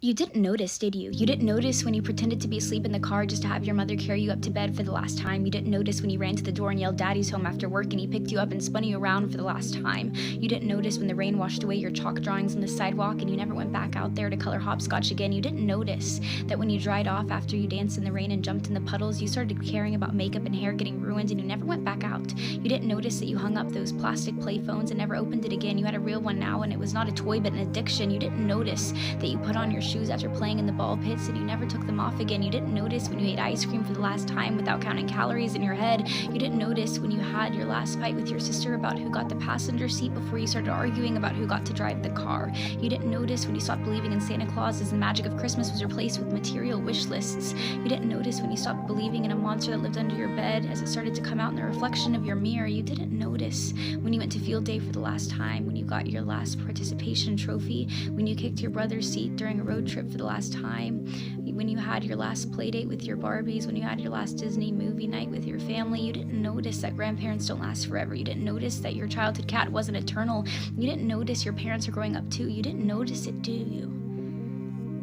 You didn't notice, did you? You didn't notice when you pretended to be asleep in the car just to have your mother carry you up to bed for the last time. You didn't notice when you ran to the door and yelled "Daddy's home" after work and he picked you up and spun you around for the last time. You didn't notice when the rain washed away your chalk drawings on the sidewalk and you never went back out there to color hopscotch again. You didn't notice that when you dried off after you danced in the rain and jumped in the puddles, you started caring about makeup and hair getting ruined and you never went back out. You didn't notice that you hung up those plastic play phones and never opened it again. You had a real one now and it was not a toy but an addiction. You didn't notice that you put on your shoes after playing in the ball pits and you never took them off again. You didn't notice when you ate ice cream for the last time without counting calories in your head. You didn't notice when you had your last fight with your sister about who got the passenger seat before you started arguing about who got to drive the car. You didn't notice when you stopped believing in Santa Claus as the magic of Christmas was replaced with material wish lists. You didn't notice when you stopped believing in a monster that lived under your bed as it started to come out in the reflection of your mirror. You didn't notice when you went to field day for the last time, when you got your last participation trophy, when you kicked your brother's seat during a road trip for the last time, when you had your last play date with your Barbies, when you had your last Disney movie night with your family. You didn't notice that grandparents don't last forever. You didn't notice that your childhood cat wasn't eternal. You didn't notice your parents are growing up too. You didn't notice it, do you?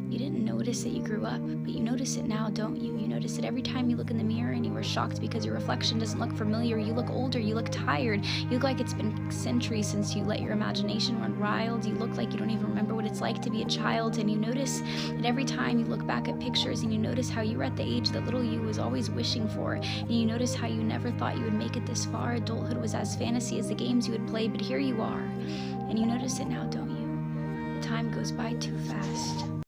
You didn't notice that you grew up, but you notice it now, don't you? You notice it every time you look in the mirror and you were shocked because your reflection doesn't look familiar. You look older, you look tired, you look like it's been centuries since you let your imagination run wild. You look like you don't even remember what it's like to be a child, and you notice that every time you look back at pictures and you notice how you were at the age that little you was always wishing for, and you notice how you never thought you would make it this far. Adulthood was as fantasy as the games you would play, but here you are, and you notice it now, don't you? The time goes by too fast.